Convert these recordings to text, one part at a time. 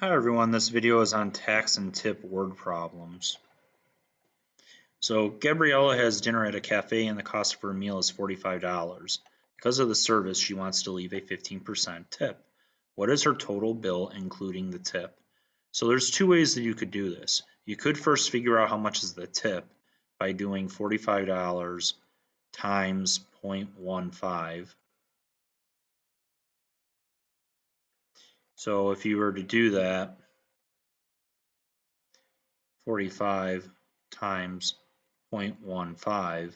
Hi everyone, this video is on tax and tip word problems. So Gabriella has dinner at a cafe and the cost of her meal is $45. Because of the service, she wants to leave a 15% tip. What is her total bill including the tip? So there's two ways that you could do this. You could first figure out how much is the tip by doing $45 times 0.15. So if you were to do that, 45 times 0.15,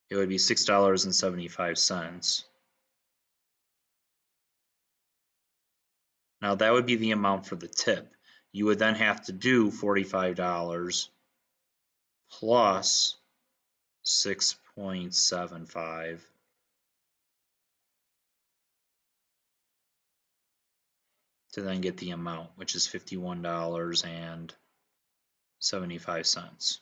it would be $6.75. Now that would be the amount for the tip. You would then have to do $45 plus 6.75 to then get the amount, which is $51.75.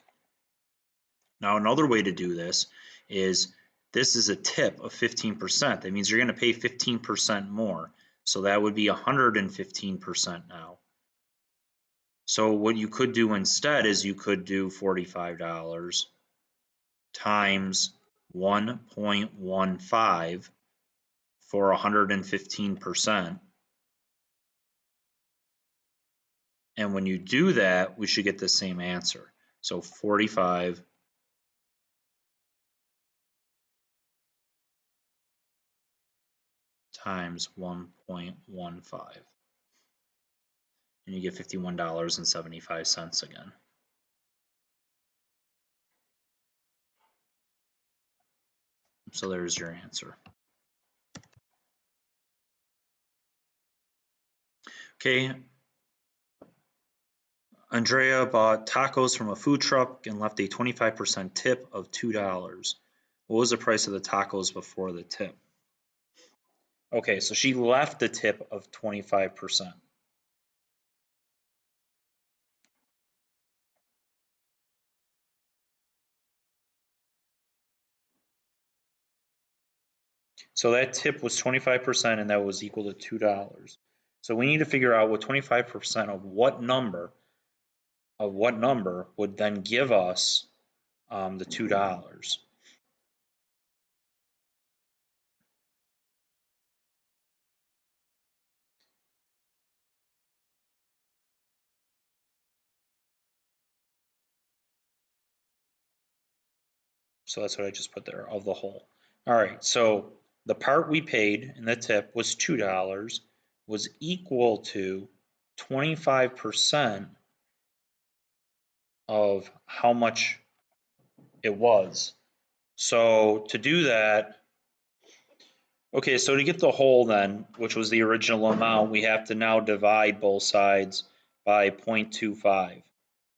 Now another way to do this is a tip of 15%. That means you're going to pay 15% more. So that would be 115% now. So what you could do instead is you could do $45 times 1.15 for 115%. And when you do that, we should get the same answer. So 45 times 1.15. And you get $51.75 again. So there's your answer. Okay. Andrea bought tacos from a food truck and left a 25% tip of $2. What was the price of the tacos before the tip? Okay, so she left the tip of 25%. So that tip was 25% and that was equal to $2. So we need to figure out what 25% of what number would then give us the $2. So that's what I just put there, of the whole. All right, so the part we paid in the tip was $2, was equal to 25% of how much it was. So to do that, okay, so to get the whole then, which was the original amount, we have to now divide both sides by 0.25.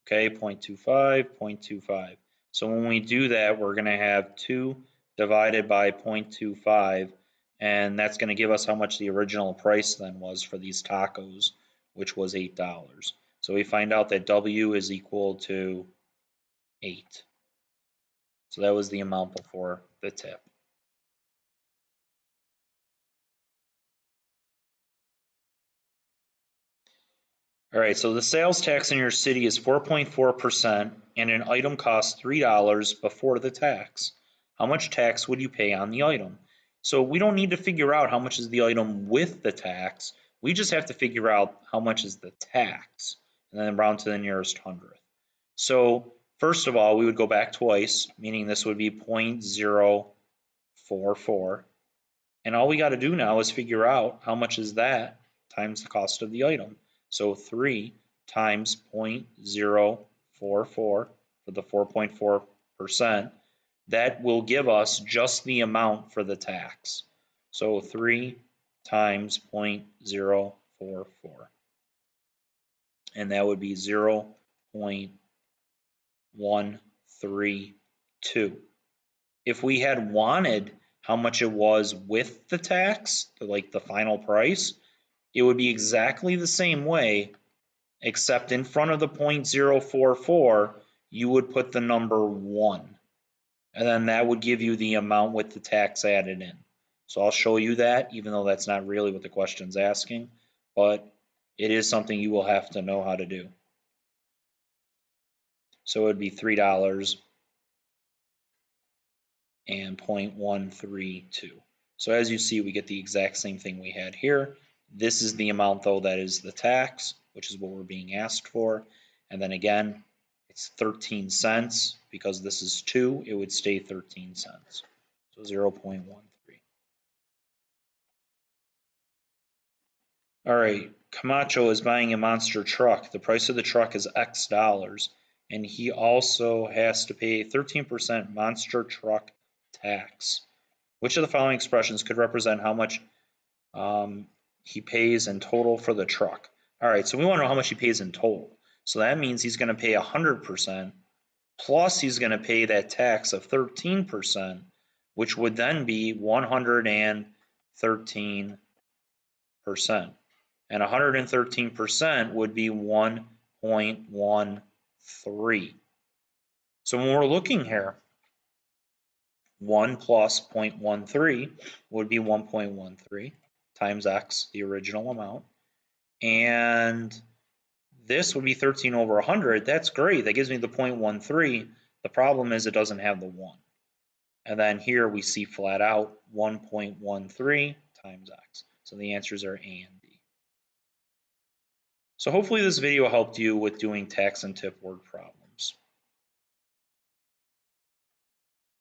Okay, 0.25, 0.25. So when we do that, we're going to have 2 divided by 0.25, and that's going to give us how much the original price then was for these tacos, which was $8. So we find out that W is equal to 8. So that was the amount before the tip. All right, so the sales tax in your city is 4.4% and an item costs $3 before the tax. How much tax would you pay on the item? So we don't need to figure out how much is the item with the tax. We just have to figure out how much is the tax and then round to the nearest hundredth. So first of all, we would go back twice, meaning this would be 0.044. And all we got to do now is figure out how much is that times the cost of the item. So 3 times 0.044 for the 4.4%, that will give us just the amount for the tax. So 3 times 0.044. And that would be 0.132. If we had wanted how much it was with the tax, like the final price, it would be exactly the same way, except in front of the 0.044, you would put the number 1. And then that would give you the amount with the tax added in. So I'll show you that, even though that's not really what the question's asking. But it is something you will have to know how to do. So it would be $3 and 0.132. So as you see, we get the exact same thing we had here. This is the amount though that is the tax, which is what we're being asked for. And then again, it's 13 cents because this is 2, it would stay 13 cents. So 0.13. All right, Camacho is buying a monster truck. The price of the truck is X dollars, and he also has to pay 13% monster truck tax. Which of the following expressions could represent how much he pays in total for the truck? All right, so we want to know how much he pays in total. So that means he's going to pay 100%, plus he's going to pay that tax of 13%, which would then be 113%. And 113% would be 1.13. So when we're looking here, 1 plus 0.13 would be 1.13 times x, the original amount. And this would be 13 over 100. That's great. That gives me the 0.13. The problem is it doesn't have the 1. And then here we see flat out 1.13 times x. So the answers are A and B. So hopefully this video helped you with doing tax and tip word problems.